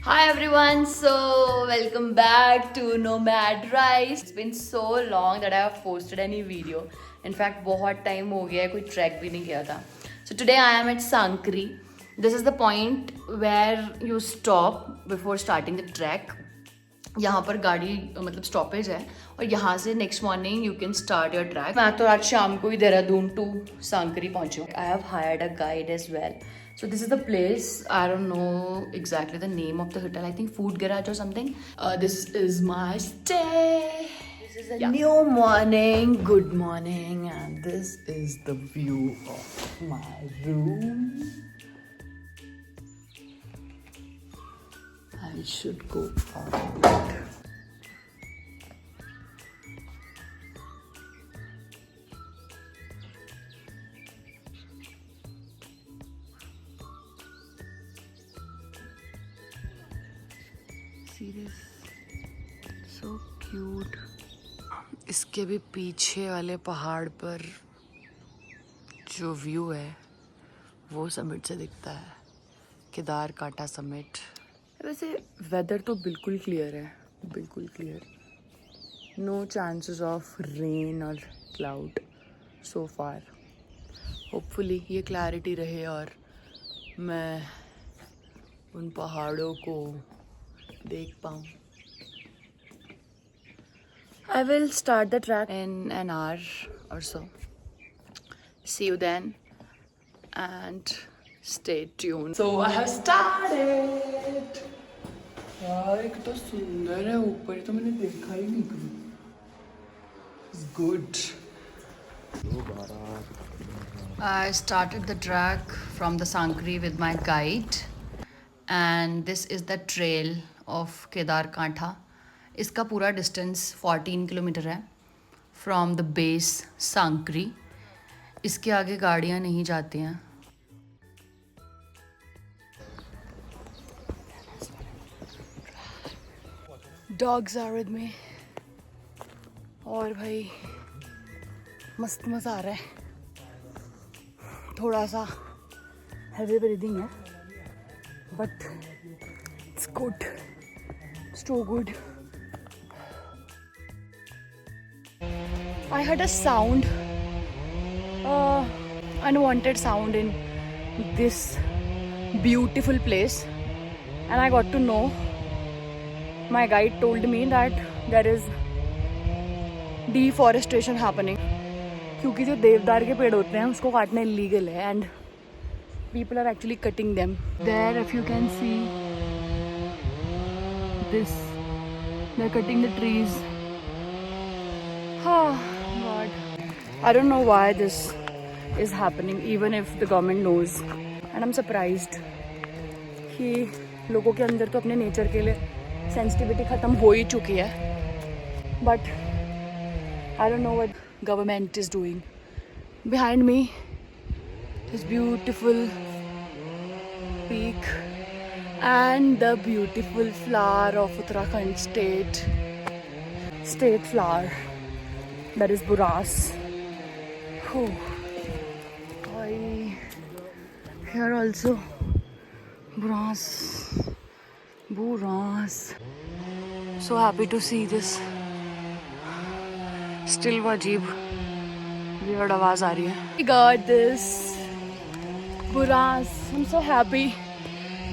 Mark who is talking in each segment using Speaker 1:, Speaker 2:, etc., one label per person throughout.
Speaker 1: Hi everyone, so welcome back to Nomad Rice. It's been so long that I have posted any video. In fact, बहुत time हो गया है कोई trek भी नहीं किया था. So today I am at Sankri. This is the point where you stop before starting the trek. यहाँ पर गाड़ी मतलब स्टॉपेज है और यहाँ से next morning you can start your track. मैं तो आज शाम को ही देहरादून टू सांकरी पहुँची हूँ. I have hired a guide as well. So this is the place. I don't know exactly the name of the hotel. I think Food Garage or something. This is my stay. This is a new morning. Good morning, and this is the view of my room. I should go out. See this? So cute. इसके भी पीछे वाले पहाड़ पर जो view है वो summit से दिखता है. केदार कांटा समिट. वैसे वेदर तो बिल्कुल क्लियर है, बिल्कुल clear. No chances of rain और क्लाउड सो फार. होपफुली ये क्लैरिटी रहे और मैं उन पहाड़ों को देख पाऊँ. I will start the track in an hour or so. See you then and stay tuned. So I have started. यार एक तो सुंदर है ऊपर, तो मैंने देखा ही नहीं कभी. It's good. I started the track from the Sankri with my guide, and this is the trail of Kedar Kantha. इसका पूरा डिस्टेंस 14 किलोमीटर है फ्रॉम द बेस सांकरी. इसके आगे गाड़ियाँ नहीं जाती हैं. डॉग्स आर विद मी. और भाई मस्त मज़ा आ रहा है. थोड़ा सा हैवी ब्रीदिंग है but it's good. So good. I heard a sound, unwanted sound in this beautiful place, and I got to know. My guide told me that there is deforestation happening. क्योंकि जो देवदार के पेड़ होते हैं उसको काटना illegal है, and people are actually cutting them. There, if you can see this, they're cutting the trees. Oh God. I don't know why this is happening, even if the government knows. And I'm surprised कि लोगों के अंदर तो अपने nature के लिए sensitivity ख़त्म हो ही चुकी है. But I don't know what government is doing. Behind me is beautiful peak and the beautiful flower of Uttarakhand state flower. That is Buras. Oh, here also Buras. So happy to see this. Still वो अजीब weird आवाज़ आ रही है. We got this Buras. I'm so happy.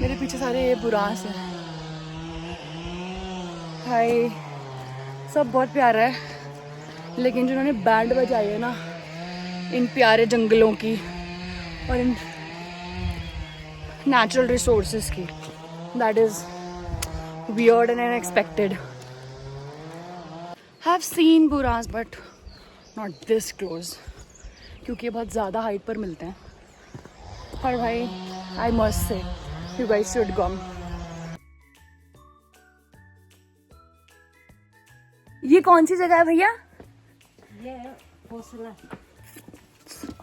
Speaker 1: मेरे पीछे सारे ये Buras हैं. हाय. सब बहुत प्यारा है, लेकिन जिन्होंने बैंड बजाई है ना इन प्यारे जंगलों की और इन नेचुरल रिसोर्सेज की, that is weird and unexpected. Have seen buras but not this close, क्योंकि ये बहुत ज़्यादा हाइट पर मिलते हैं. पर भाई I must say you guys should come. ये कौन सी जगह है भैया?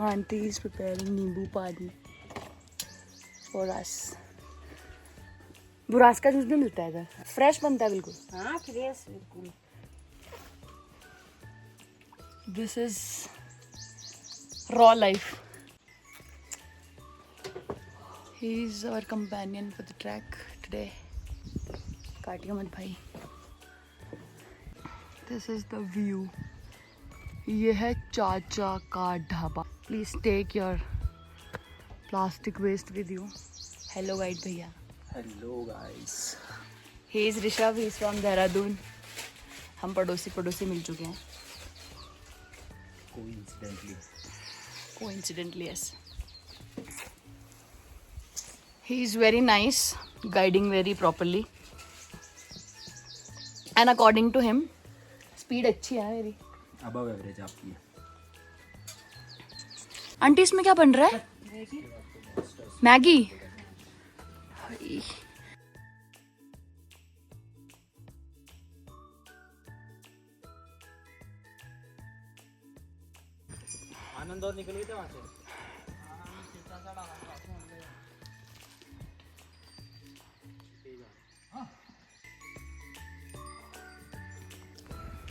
Speaker 1: Auntie is preparing नींबू पानी for us. बुरास का जूस भी मिलता है इधर. फ्रेश बनता है बिल्कुल. हाँ फ्रेश बिल्कुल. This is raw life. He's our companion for the trek today. काटियो मत भाई। This is the view. ये है चाचा का dhaba. Please take your plastic waste with you. Hello guide भैया।
Speaker 2: Hello guys.
Speaker 1: He is Rishabh, he is from Dehradun. हम पड़ोसी मिल चुके हैं। Coincidentally, yes. He is very nice, guiding very properly. And according to him, speed अच्छी है मेरी।
Speaker 2: अबव एवरेज आपकी।
Speaker 1: Aunty इसमें क्या बन रहा है? मैगी।
Speaker 2: आनंद और निकल गए थे वहाँ से।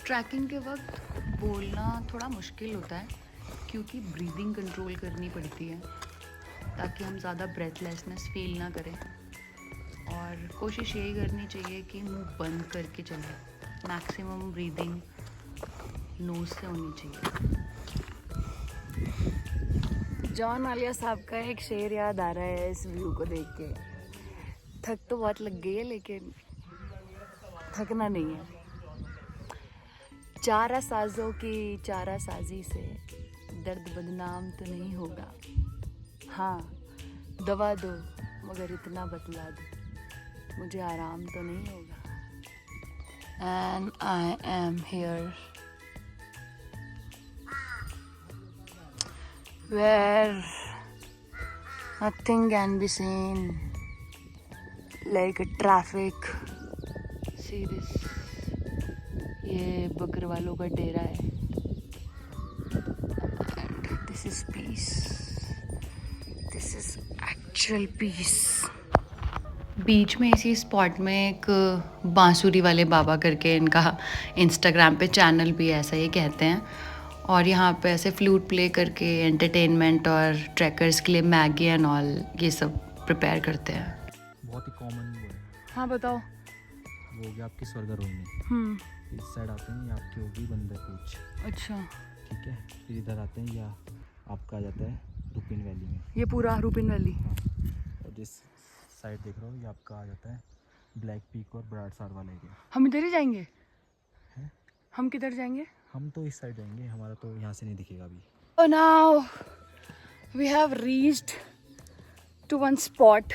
Speaker 1: ट्रैकिंग के वक्त बोलना थोड़ा मुश्किल होता है क्योंकि ब्रीदिंग कंट्रोल करनी पड़ती है ताकि हम ज़्यादा ब्रेथलेसनेस फील ना करें। और कोशिश यही करनी चाहिए कि मुंह बंद करके चलें। मैक्सिमम ब्रीदिंग नोज से होनी चाहिए। जॉन आलिया साहब का एक शेर याद आ रहा है इस व्यू को देख के। थक तो बहुत लग गई है लेकिन थकना नहीं है। चारा साजों की चारा साजी से दर्द बदनाम तो नहीं होगा। हाँ दवा दो मगर इतना बतला दो मुझे आराम तो नहीं होगा। And I am here where nothing can be seen like a traffic. See this, ये बकर वालों का डेरा है and this is peace. This is actual peace. बीच में इसी स्पॉट में एक बांसुरी वाले बाबा करके इनका इंस्टाग्राम पे चैनल भी है, ऐसा ये कहते हैं। और यहाँ पे ऐसे फ्लूट प्ले करके एंटरटेनमेंट और ट्रैकर्स के लिए मैगी एंड ऑल ये सब प्रिपेयर करते हैं।
Speaker 2: बहुत ही कॉमन वो है।
Speaker 1: हाँ बताओ।
Speaker 2: वो हो गया आपकी स्वर्गारोहिणी। इस साइड आते हैं ये आपकी होगी बंदर पूछ।
Speaker 1: अच्छा
Speaker 2: ठीक है, फिर इधर आते हैं या आपका आ जाता है रुपिन वैली में।
Speaker 1: ये पूरा रुपिन वैली।
Speaker 2: हाँ, और जिस साइड देख रहा हो ये आपका आ जाता है ब्लैक पीक और बराड़ सार वाला एरिया।
Speaker 1: हम इधर ही जाएंगे
Speaker 2: हैं?
Speaker 1: हम किधर जाएंगे?
Speaker 2: हम तो इस साइड जाएंगे, हमारा तो यहाँ से नहीं दिखेगा अभी।
Speaker 1: So now we have reached to one spot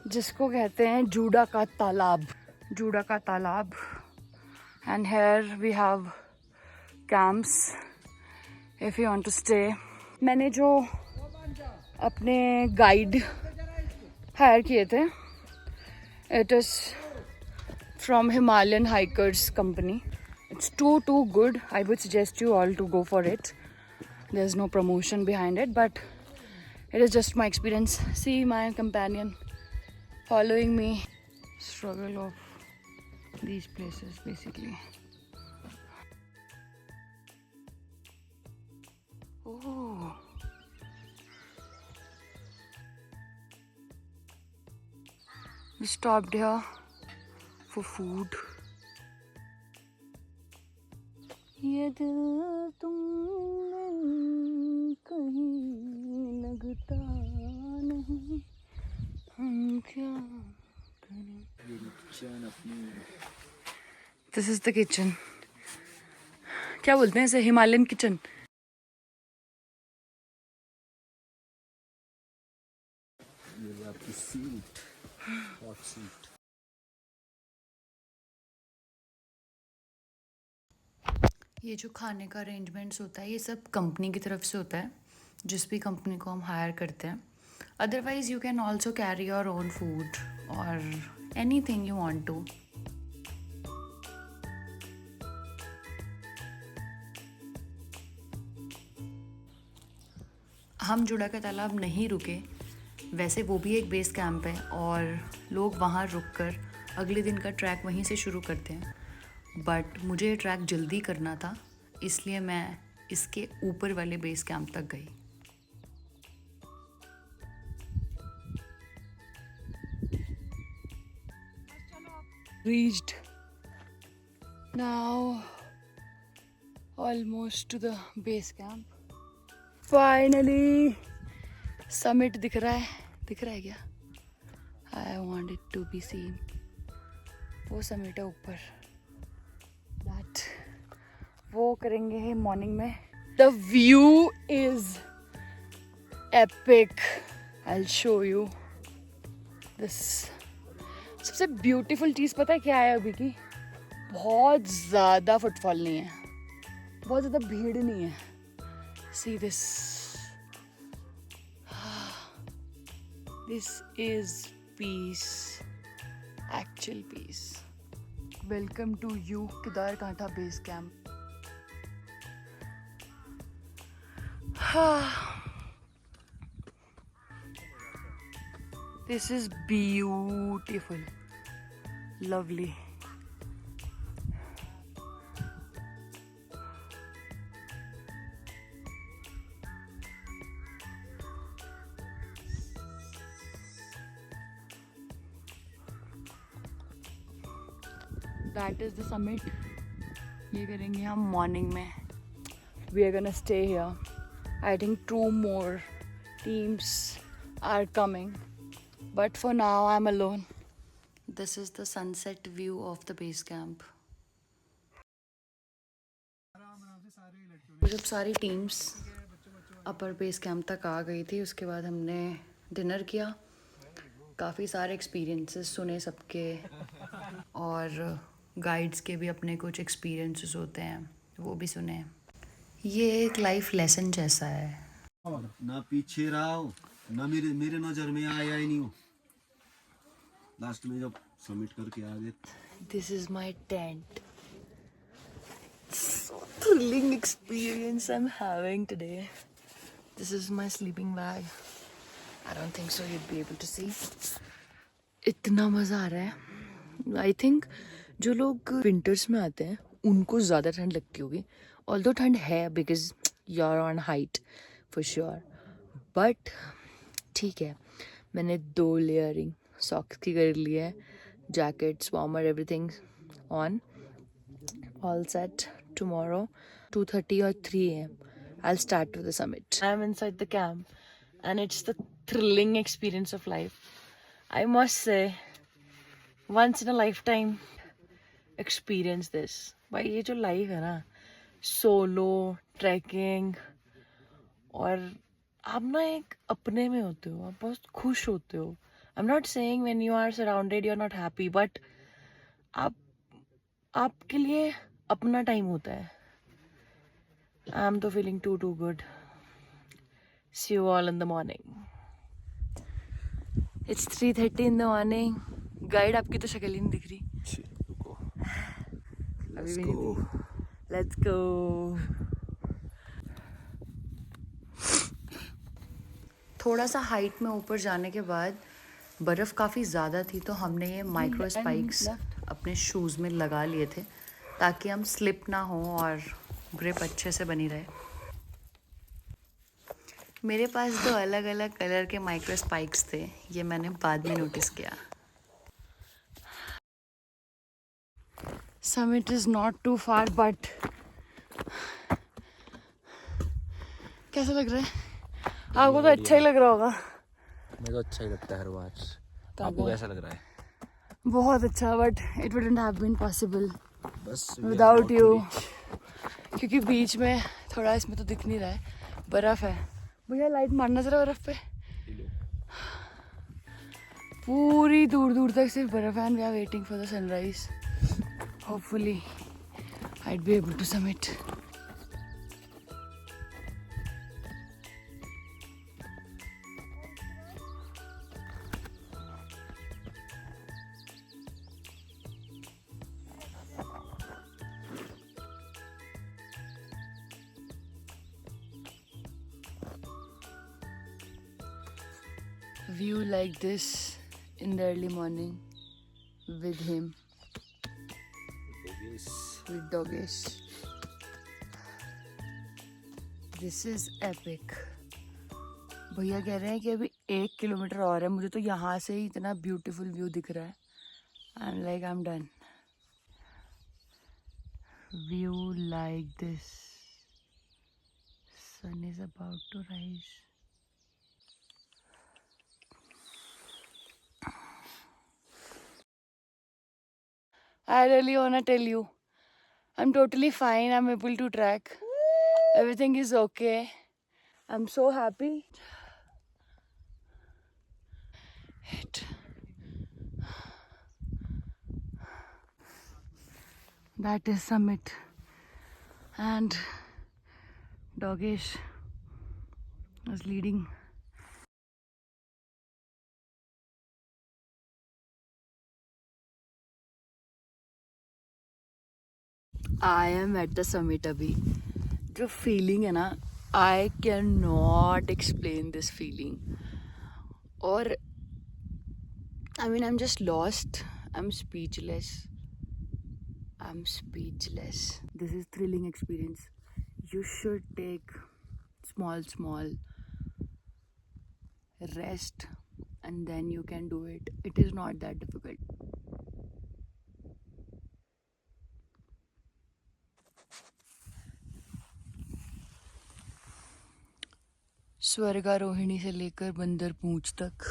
Speaker 1: जिसको कहते हैं जूडा का तालाब। जूडा का तालाब। And here we have camps if you want to stay. मैंने जो अपने गाइड हायर किए थे, it is from Himalayan Hikers Company. It's too good. I would suggest you all to go for it. There's no promotion behind it, but it is just my experience. See my companion following me. Struggle of these places basically. Oh. We stopped here for food. ये दिल तुम कहीं लगता नहीं, हम क्या करें। This is the kitchen. क्या बोलते हैं इसे? Himalayan kitchen.
Speaker 2: ये आपकी सीट, हॉट सीट।
Speaker 1: ये जो खाने का अरेंजमेंट्स होता है ये सब कंपनी की तरफ से होता है, जिस भी कंपनी को हम हायर करते हैं। Otherwise you can also carry your own food और एनीथिंग यू वांट टू। हम जुड़ा का तालाब नहीं रुके, वैसे वो भी एक बेस कैंप है और लोग वहाँ रुककर अगले दिन का ट्रैक वहीं से शुरू करते हैं। बट मुझे ये ट्रैक जल्दी करना था, इसलिए मैं इसके ऊपर वाले बेस कैंप तक गई। reached now almost to the base camp. Finally summit दिख रहा है क्या? I want it to be seen. वो summit है ऊपर. That वो करेंगे मॉर्निंग में. The view is epic. I'll show you this. सबसे ब्यूटीफुल चीज़ पता है क्या है अभी की? बहुत ज़्यादा फुटफॉल नहीं है, बहुत ज़्यादा भीड़ नहीं है. See this. This is peace, actual peace. Welcome to you Kedarkantha base camp. This is beautiful, lovely. That is the summit. ये करेंगे हम मॉर्निंग में. We are gonna stay here. I think 2 more teams are coming. But for now, I'm alone. This is the sunset view of the base camp. जब सारी teams अपर base camp तक आ गई थी, उसके बाद हमने डिनर किया. काफ़ी सारे एक्सपीरियंसेस सुने सबके, और गाइड्स के भी अपने कुछ एक्सपीरियंसेस होते हैं, वो भी सुने. ये एक लाइफ लेसन जैसा है.
Speaker 3: ना पीछे रहा हो, ना मेरे नज़र में आया ही नहीं हो. लास्ट में जब सबमिट करके आ गए.
Speaker 1: This is my tent. So thrilling experience I'm having today. This is my sleeping bag. I don't think so you'd be able to see. इतना मज़ा आ रहा है. I think जो लोग विंटर्स में आते हैं उनको ज़्यादा ठंड लगती होगी. ऑल्दो ठंड है because you are on height for sure, but ठीक है. मैंने 2 लेयरिंग सॉक्स की कर ली है, jackets, warmer, everything on, all set. Tomorrow 2:30 or 3 AM I'll start to the summit. I'm inside the camp and it's the thrilling experience of life. I must say, once in a lifetime experience this. भाई ये जो life है ना, solo trekking, और आप ना एक अपने में होते हो, आप बहुत खुश होते हो. I am not saying when you are surrounded you are not happy, but आपके लिए अपना टाइम होता है. आई एम तो feeling too good. See you all in the morning. It's 3:30 in the morning. Guide आपकी तो शक्ल ही नहीं दिख रही अभी भी नहीं. Let's go. थोड़ा सा हाइट में ऊपर जाने के बाद बर्फ़ काफ़ी ज़्यादा थी, तो हमने ये माइक्रो स्पाइक्स अपने शूज़ में लगा लिए थे ताकि हम स्लिप ना हो और ग्रिप अच्छे से बनी रहे. मेरे पास 2 अलग अलग कलर के माइक्रो स्पाइक्स थे, ये मैंने बाद में नोटिस किया. Summit is not too far, but कैसा लग रहा है? आपको तो अच्छा ही लग रहा होगा.
Speaker 2: मुझे तो अच्छा ही लगता है हर बार. आपको कैसा लग रहा है?
Speaker 1: बहुत अच्छा, but it wouldn't have been possible
Speaker 2: बस
Speaker 1: without you. क्योंकि बीच में थोड़ा इसमें तो दिख नहीं रहा है, बर्फ़ है. भैया लाइट मारना जरा बर्फ़ पे. पूरी दूर दूर तक सिर्फ बर्फ़ है. And we are waiting for the sunrise. Hopefully, I'd be able to summit. View like this in the early morning with him. With Dogesh. This is epic. भैया कह रहे हैं कि अभी 1 किलोमीटर और है. मुझे तो यहाँ से ही इतना ब्यूटीफुल व्यू दिख रहा है. I'm like, I'm done. view like this. Sun is about to rise. I really wanna tell you, I'm totally fine. I'm able to track. Everything is okay. I'm so happy. That is summit. And Doggesh was leading. I am at the summit abhi. जो feeling है ना, I cannot explain this feeling. और I mean, I'm just lost. I'm speechless. I'm speechless. This is thrilling experience. You should take small rest and then you can do it. It is not that difficult. Swargarohini से लेकर बंदर पूंछ तक